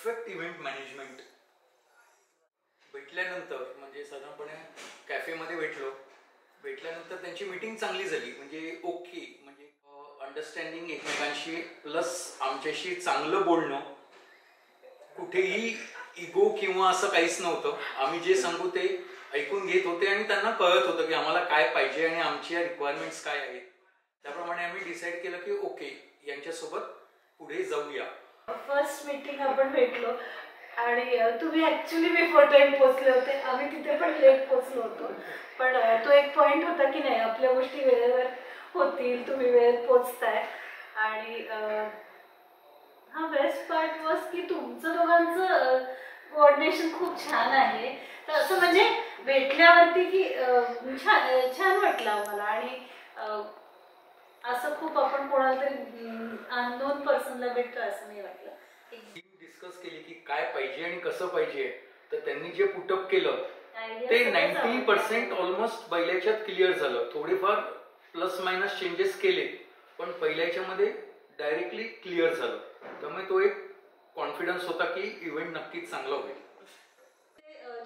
Perfect event management. भेटल्यानंतर म्हणजे साधारणपणे कॅफेमध्ये भेटल्यानंतर त्यांची मीटिंग चांगली झाली, म्हणजे ओके, म्हणजे अंडरस्टँडिंग एकमेकांशी, प्लस आमच्याशी चांगलं बोलणं, कुठेही इगो किंवा असं काहीच नव्हतं. आम्ही जे सांगू ते ऐकून घेत होते आणि त्यांना कळत होतं की आम्हाला काय पाहिजे आणि आमच्या रिक्वायरमेंट्स काय आहेत. त्याप्रमाणे आम्ही डिसाईड केलं की ओके, यांच्यासोबत पुढे जाऊया. फर्स्ट मीटिंग आपण भेटलो आणि तुम्ही ऍक्च्युली बिफोर टाइम पोहोचले होते, आम्ही तिथे पण लेट पोहोचलो होतो. पण तो एक पॉइंट होता की नाही, आपल्या गोष्टी वेळेवर होतील, तुम्ही वेळेत पोहोचताय. आणि हा बेस्ट पार्ट वॉज की तुमचं दोघांचं कोऑर्डिनेशन खूप छान आहे. तर असं म्हणजे भेटल्यावरती की छान वाटलं आम्हाला. आणि असं खूप आपण कोणाला तरी अननोन पर्सनला भेटतो असं नाही वाटलं. डिस्कस केली की काय पाहिजे आणि कसं पाहिजे, तर त्यांनी जे पुटअप केलं ते 90% ऑलमोस्ट पहिल्याच्यात क्लिअर झालं. थोडेफार प्लस मायनस चेंजेस केले, पण पहिल्याच्यामध्ये डायरेक्टली क्लिअर झालं. त्यामुळे तो एक कॉन्फिडन्स होता की इव्हेंट नक्कीच चांगला होईल.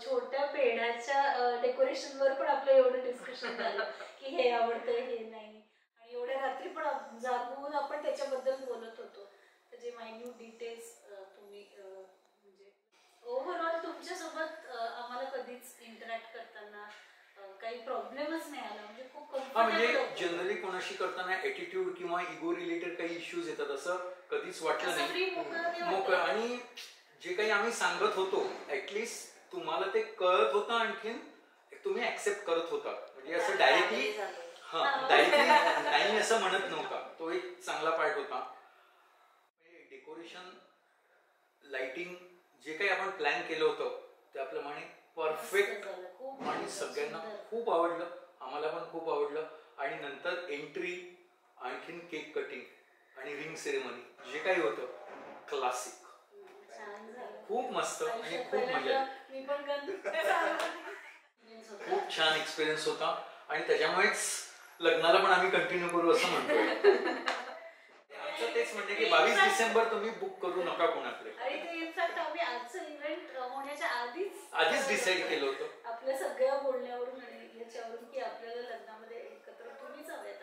छोट्या पेढ्याच्या डेकोरेशनवर पण आपलं एवढं डिस्कशन झालं की हे आवडतंय हे नाही. आणि एवढ्या रात्री पण जागून आपण त्याच्याबद्दल बोलत होतो. त्याचे मायन्यूट डिटेल्स तुम्ही म्हणजे ओव्हरऑल तुमच्यासोबत आम्हाला कधीच इंटरॅक्ट करताना काही प्रॉब्लेमच नाही आला. म्हणजे खूप म्हणजे जनरली कोणाशी करताना ॲटिट्यूड किंवा इगो रिलेटेड काही इश्यूज येतात असं कधीच वाटलं नाही. मोकळं. आणि जे काही आम्ही सांगत होतो ऍटलिस्ट तुम्हाला ते कळत होतं, आणखीन तुम्ही ऍक्सेप्ट करत होता. म्हणजे असं डायरेक्टली नाही असं म्हणत नव्हता. तो एक चांगला पार्ट होता. डेकोरेशन, लाइटिंग जे काही आपण प्लॅन केलं होतं त्याप्रमाणे परफेक्ट आणि सगळ्यांना खूप आवडलं. आम्हाला पण खूप आवडलं. आणि नंतर एंट्री, आणखीन केक कटिंग आणि रिंग सेरेमनी जे काही होतं क्लासिक, खूप मस्त आणि खूप मजा आली. खूप छान एक्सपिरियन्स होता आणि त्याच्यामुळेच लग्नाला पण आम्ही कंटिन्यू करू असं म्हणतोय. आमचं तेच म्हणणे की 22 डिसेंबर तुम्ही बुक करू नका कोणाकडे. आणि ते इनफॅक्ट आम्ही आजचं इव्हेंट होण्याच्या आधीच डिसाईड केलं होतं आपल्या सगळ्या बोलण्यावरून आणि याच्यावरून की आपल्याला लग्नामध्ये एकत्र तुम्हीच हवेत.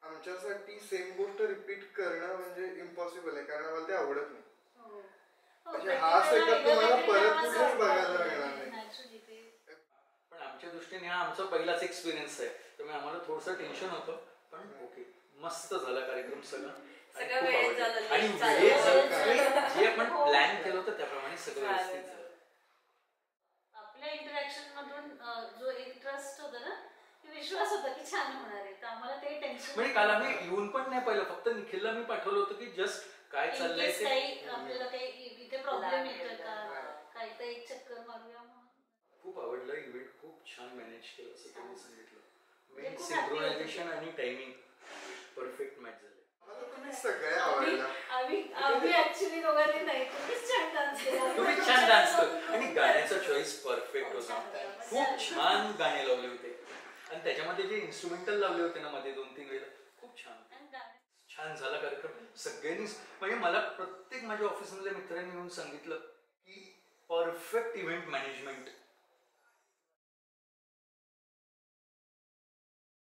आमच्यासाठी सेम गोष्ट रिपीट करणं म्हणजे इम्पॉसिबल आहे, कारण आम्हाला ते आवडत नाही. हा सेटअप तुम्हाला परत कुठेच बघायला मिळणार नाही. पण आमच्या दृष्टीने हा आमचा पहिलाच एक्सपिरियन्स आहे, त्यामुळे आम्हाला थोडंसं टेन्शन होतं. पण ओके, मस्त झाला कार्यक्रम सगळं. आणि जे आपण प्लॅन केलं होतं त्याप्रमाणे सगळं व्यवस्थित झालं. आपल्या इंटरॅक्शन मधून जो एक ट्रस्ट होता ना, विश्वास होता की छान होणार आहे. तर आम्हाला ते टेन्शन म्हणजे काल आम्ही येऊन पण नाही पाहिलं, फक्त निखिलला मी पाठवलं होतं की जस्ट काय चाललंय ते, आपल्याला काही इथे प्रॉब्लेम येतोय का, काही तर एक चक्कर मारूया म्हणून. खूप आवडलं इव्हेंट, खूप छान मॅनेज केलं असं तुम्ही सांगितलं. मेन सिंक्रोनायझेशन आणि टायमिंग परफेक्ट मॅच झाले. सगळ्या आवडला. आम्ही ऍक्च्युली दोघांनी नाही, तुम्हीच छान डान्स केला. तुम्ही छान डान्स कर आणि गाण्याचा चॉईस परफेक्ट होता. खूप छान गाणे लावले होते आणि त्याच्यामध्ये जे इन्स्ट्रुमेंटल लावले होते ना मध्ये 2-3 वेळेला, खूप छान झाला कार्यक्रम. सगळ्यांनीच म्हणजे मला प्रत्येक माझ्या ऑफिसमधल्या मित्रांनी येऊन सांगितलं की परफेक्ट इव्हेंट मॅनेजमेंट.